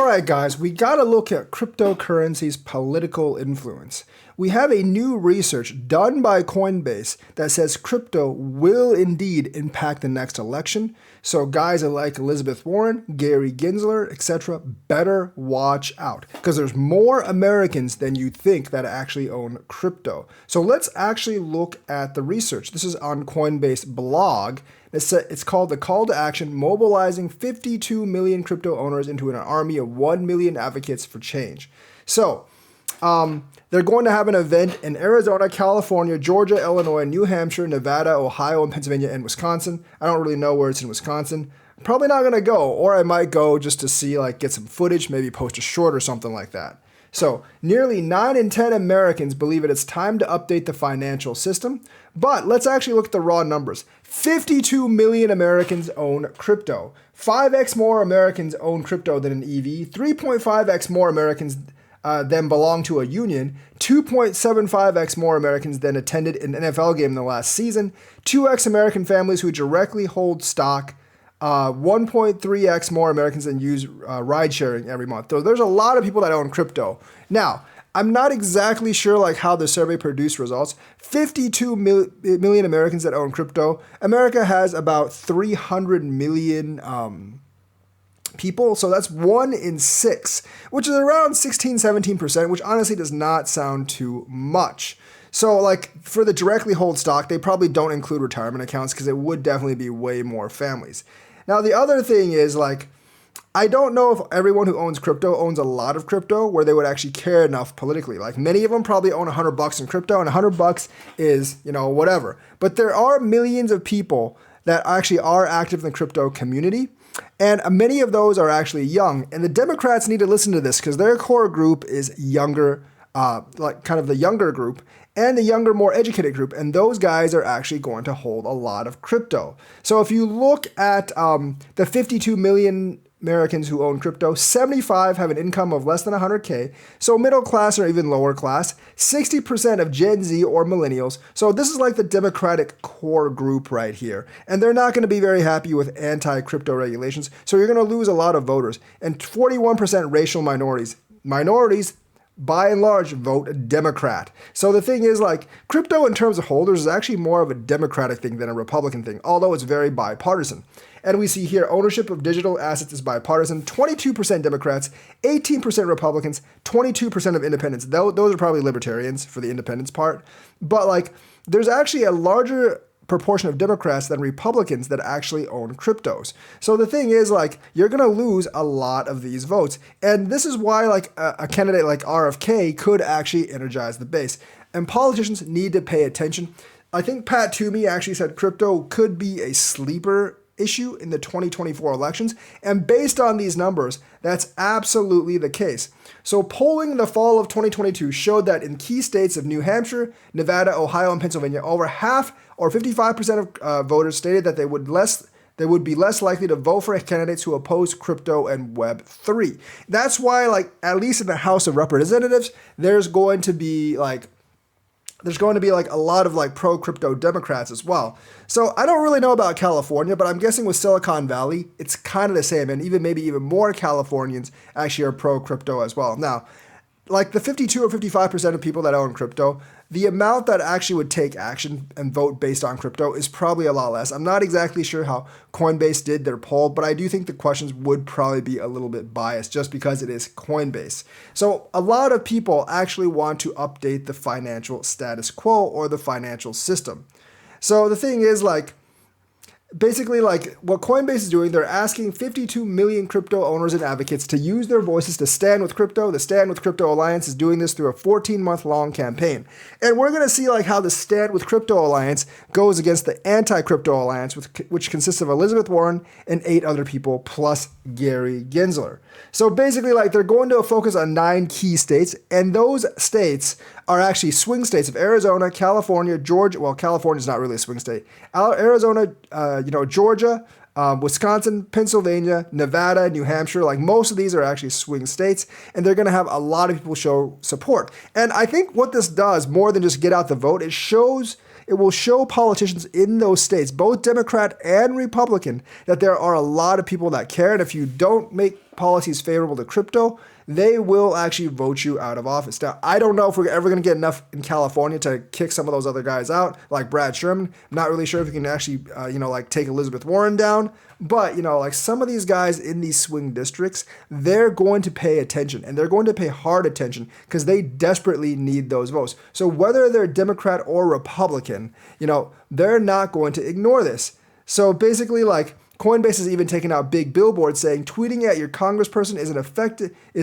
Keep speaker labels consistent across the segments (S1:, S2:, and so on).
S1: All right, guys, we got to look at cryptocurrency's political influence. We have a new research done by Coinbase that says crypto will indeed impact the next election. So guys like Elizabeth Warren, Gary Gensler, etc., better watch out because there's more Americans than you think that actually own crypto. So let's actually look at the research. This is on Coinbase blog. It's called The Call to Action, Mobilizing 52 Million Crypto Owners into an Army of 1 Million Advocates for Change. So, they're going to have an event in Arizona, California, Georgia, Illinois, New Hampshire, Nevada, Ohio, and Pennsylvania, and Wisconsin. I don't really know where it's in Wisconsin. I'm probably not going to go, or I might go just to see, get some footage, maybe post a short or something like that. So, nearly 9 in 10 Americans believe it's time to update the financial system. But let's actually look at the raw numbers. 52 million Americans own crypto. 5x more Americans own crypto than an EV. 3.5x more Americans than belong to a union. 2.75x more Americans than attended an NFL game in the last season. 2x American families who directly hold stock. 1.3x more Americans than use ride sharing every month. So there's a lot of people that own crypto. Now, I'm not exactly sure how the survey produced results. 52 million Americans that own crypto. America has about 300 million people. So that's 1 in 6, which is around 16-17%, which honestly does not sound too much. So for the directly hold stock, they probably don't include retirement accounts because it would definitely be way more families. Now, the other thing is I don't know if everyone who owns crypto owns a lot of crypto where they would actually care enough politically. Many of them probably own $100 in crypto, and $100 is, whatever. But there are millions of people that actually are active in the crypto community, and many of those are actually young. And the Democrats need to listen to this because their core group is younger, kind of the younger group, and the younger, more educated group. And those guys are actually going to hold a lot of crypto. So if you look at the 52 million Americans who own crypto, 75 have an income of less than 100K, so middle class or even lower class, 60% of Gen Z or millennials. So this is the Democratic core group right here. And they're not going to be very happy with anti-crypto regulations, so you're going to lose a lot of voters. And 41% racial minorities. Minorities, by and large, vote Democrat. So the thing is, crypto in terms of holders is actually more of a Democratic thing than a Republican thing, although it's very bipartisan. And we see here ownership of digital assets is bipartisan, 22% Democrats, 18% Republicans, 22% of independents. Those are probably libertarians for the independents part. But there's actually a larger proportion of Democrats than Republicans that actually own cryptos. So the thing is, you're going to lose a lot of these votes. And this is why, a candidate like RFK could actually energize the base. And politicians need to pay attention. I think Pat Toomey actually said crypto could be a sleeper issue in the 2024 elections. And based on these numbers, that's absolutely the case. So polling in the fall of 2022 showed that in key states of New Hampshire, Nevada, Ohio, and Pennsylvania, over half or 55% of voters stated that they would be less likely to vote for candidates who oppose crypto and Web3. That's why, at least in the House of Representatives, there's going to be a lot of pro-crypto Democrats as well. So I don't really know about California, but I'm guessing with Silicon Valley, it's kind of the same. And maybe even more Californians actually are pro-crypto as well. Now, the 52 or 55% of people that own crypto, the amount that actually would take action and vote based on crypto is probably a lot less. I'm not exactly sure how Coinbase did their poll, but I do think the questions would probably be a little bit biased just because it is Coinbase. So a lot of people actually want to update the financial status quo or the financial system. So the thing is, basically, what Coinbase is doing, they're asking 52 million crypto owners and advocates to use their voices to stand with crypto. The Stand with Crypto Alliance is doing this through a 14-month-long campaign. And we're going to see how the Stand with Crypto Alliance goes against the Anti-Crypto Alliance, which consists of Elizabeth Warren and 8 other people, plus Gary Gensler. So basically, they're going to focus on 9 key states, and those states are actually swing states of Arizona, California, Georgia. Well, California's not really a swing state. Arizona, Georgia, Wisconsin, Pennsylvania, Nevada, New Hampshire. Most of these are actually swing states, and they're going to have a lot of people show support. And I think what this does, more than just get out the vote, it will show politicians in those states, both Democrat and Republican, that there are a lot of people that care. And if you don't make policies favorable to crypto, they will actually vote you out of office. Now, I don't know if we're ever going to get enough in California to kick some of those other guys out, like Brad Sherman. I'm not really sure if we can actually, like take Elizabeth Warren down. But, like some of these guys in these swing districts, they're going to pay attention, and they're going to pay hard attention because they desperately need those votes. So whether they're Democrat or Republican, they're not going to ignore this. So basically, like, Coinbase has even taken out big billboards saying tweeting at your congressperson is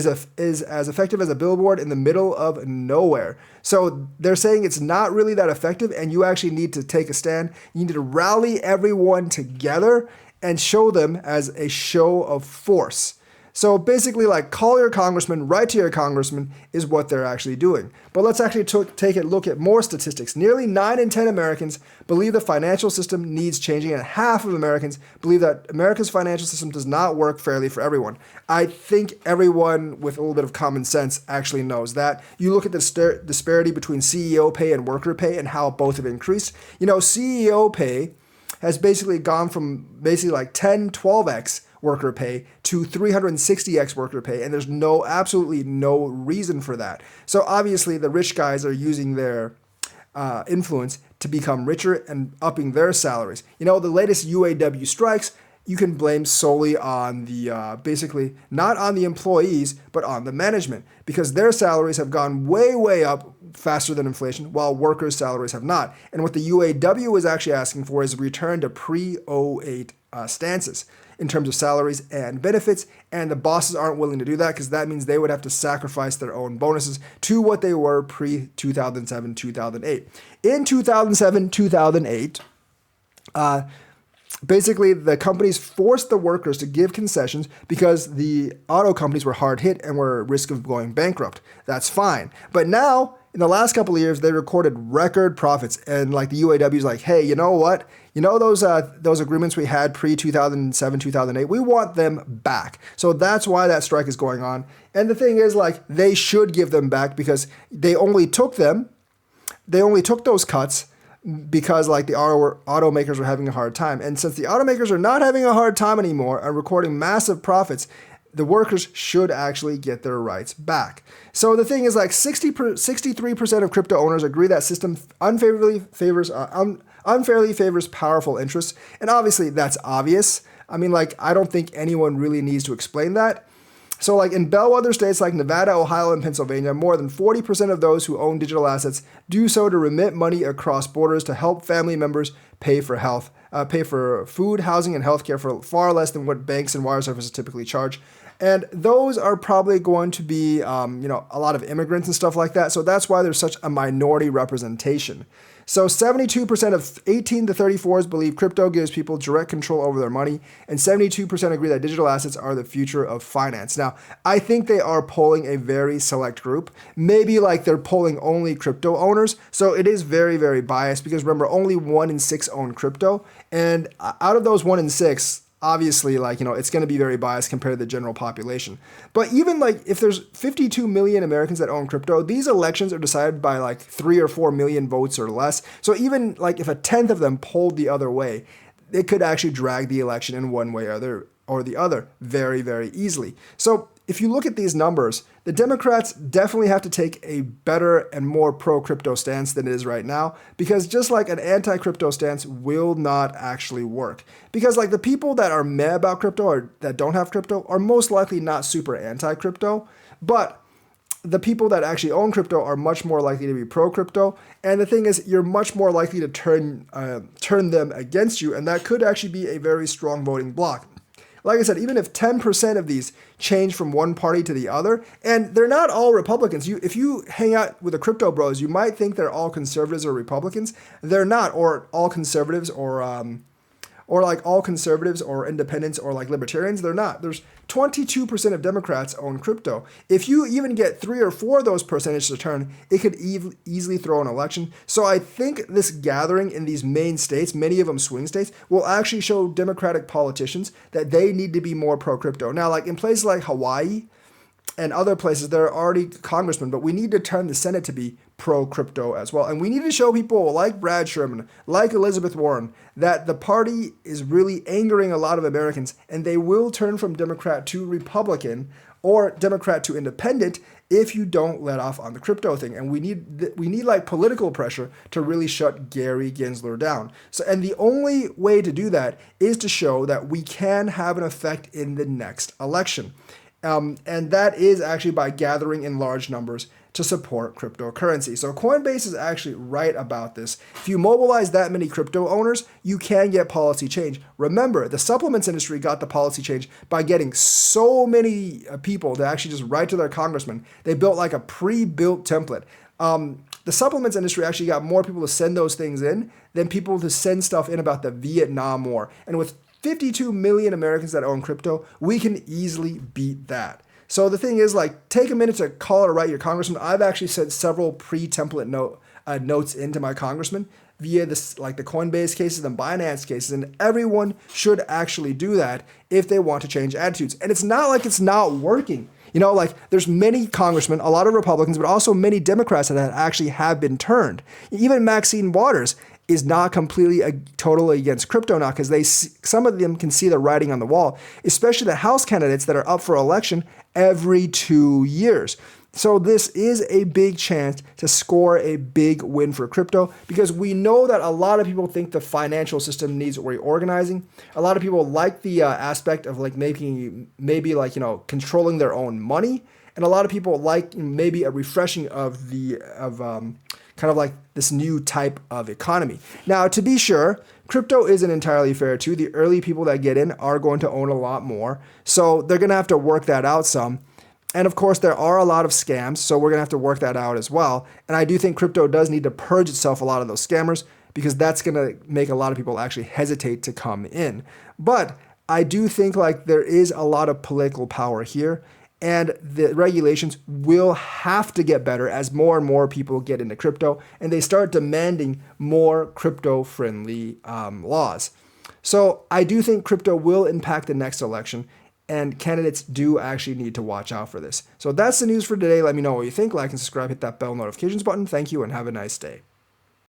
S1: as effective as a billboard in the middle of nowhere. So they're saying it's not really that effective, and you actually need to take a stand. You need to rally everyone together and show them as a show of force. So basically, like, call your congressman, write to your congressman is what they're actually doing. But let's actually take a look at more statistics. Nearly 9 in 10 Americans believe the financial system needs changing, and half of Americans believe that America's financial system does not work fairly for everyone. I think everyone with a little bit of common sense actually knows that. You look at the disparity between CEO pay and worker pay and how both have increased. CEO pay has basically gone from like 10, 12x worker pay to 360x worker pay, and there's absolutely no reason for that. So obviously the rich guys are using their influence to become richer and upping their salaries. The latest UAW strikes, you can blame solely on the, basically not on the employees, but on the management, because their salaries have gone way, way up faster than inflation, while workers' salaries have not. And what the UAW is actually asking for is a return to pre-08 stances in terms of salaries and benefits, and the bosses aren't willing to do that because that means they would have to sacrifice their own bonuses to what they were pre-2007, 2008. In 2007, 2008, basically the companies forced the workers to give concessions because the auto companies were hard hit and were at risk of going bankrupt. That's fine. But now, in the last couple of years, they recorded record profits, and like the UAW is like, hey, you know what? Those agreements we had pre-2007, 2008, we want them back. So that's why that strike is going on. And the thing is, like, they should give them back because they only took those cuts because like the automakers were having a hard time. And since the automakers are not having a hard time anymore and recording massive profits, the workers should actually get their rights back. So the thing is, like, 63% of crypto owners agree that system unfairly favors powerful interests. And obviously that's obvious. I mean, like, I don't think anyone really needs to explain that. So like in bellwether states like Nevada, Ohio, and Pennsylvania, more than 40% of those who own digital assets do so to remit money across borders to help family members pay for food, housing, and healthcare for far less than what banks and wire services typically charge. And those are probably going to be, a lot of immigrants and stuff like that. So that's why there's such a minority representation. So 72% of 18 to 34s believe crypto gives people direct control over their money, and 72% agree that digital assets are the future of finance. Now, I think they are polling a very select group. Maybe like they're polling only crypto owners. So it is very, very biased because remember, only 1 in 6 own crypto. And out of those 1 in 6, obviously, it's going to be very biased compared to the general population. But even if there's 52 million Americans that own crypto, these elections are decided by 3 or 4 million votes or less. So even if a tenth of them polled the other way, it could actually drag the election in one way or the other very, very easily. So if you look at these numbers, the Democrats definitely have to take a better and more pro-crypto stance than it is right now, because just like an anti-crypto stance will not actually work. Because the people that are mad about crypto or that don't have crypto are most likely not super anti-crypto, but the people that actually own crypto are much more likely to be pro-crypto. And the thing is, you're much more likely to turn them against you, and that could actually be a very strong voting bloc. Like I said, even if 10% of these change from one party to the other, and they're not all Republicans. If you hang out with the crypto bros, you might think they're all conservatives or Republicans. They're not, or all conservatives or all conservatives or independents or libertarians. They're not. There's 22% of Democrats own crypto. If you even get 3 or 4 of those percentages to turn, it could easily throw an election. So I think this gathering in these main states, many of them swing states, will actually show Democratic politicians that they need to be more pro-crypto. Now, in places like Hawaii, and other places, there are already congressmen, but we need to turn the Senate to be pro-crypto as well. And we need to show people like Brad Sherman, like Elizabeth Warren, that the party is really angering a lot of Americans, and they will turn from Democrat to Republican or Democrat to Independent if you don't let off on the crypto thing. And we need like political pressure to really shut Gary Gensler down. So, and the only way to do that is to show that we can have an effect in the next election. And that is actually by gathering in large numbers to support cryptocurrency. So Coinbase is actually right about this. If you mobilize that many crypto owners, you can get policy change. Remember, the supplements industry got the policy change by getting so many people to actually just write to their congressman. They built like a pre-built template. The supplements industry actually got more people to send those things in than people to send stuff in about the Vietnam War. And with 52 million Americans that own crypto, we can easily beat that. So the thing is, like, take a minute to call or write your congressman. I've actually sent several pre-template notes into my congressman via this, like the Coinbase cases and Binance cases, and everyone should actually do that if they want to change attitudes. And it's not like it's not working. You know, like there's many congressmen, a lot of Republicans, but also many Democrats that actually have been turned. Even Maxine Waters is not completely totally against crypto now, because some of them can see the writing on the wall, especially the House candidates that are up for election every 2 years. So this is a big chance to score a big win for crypto, because we know that a lot of people think the financial system needs reorganizing. A lot of people like the aspect of like maybe like, you know, controlling their own money. And a lot of people like maybe a refreshing of kind of like this new type of economy. Now, to be sure, crypto isn't entirely fair too. The early people that get in are going to own a lot more. So they're going to have to work that out some. And of course, there are a lot of scams, so we're going to have to work that out as well. And I do think crypto does need to purge itself a lot of those scammers, because that's going to make a lot of people actually hesitate to come in. But I do think like there is a lot of political power here, and the regulations will have to get better as more and more people get into crypto and they start demanding more crypto-friendly laws. So I do think crypto will impact the next election, and candidates do actually need to watch out for this. So that's the news for today. Let me know what you think. Like and subscribe, hit that bell notifications button. Thank you and have a nice day.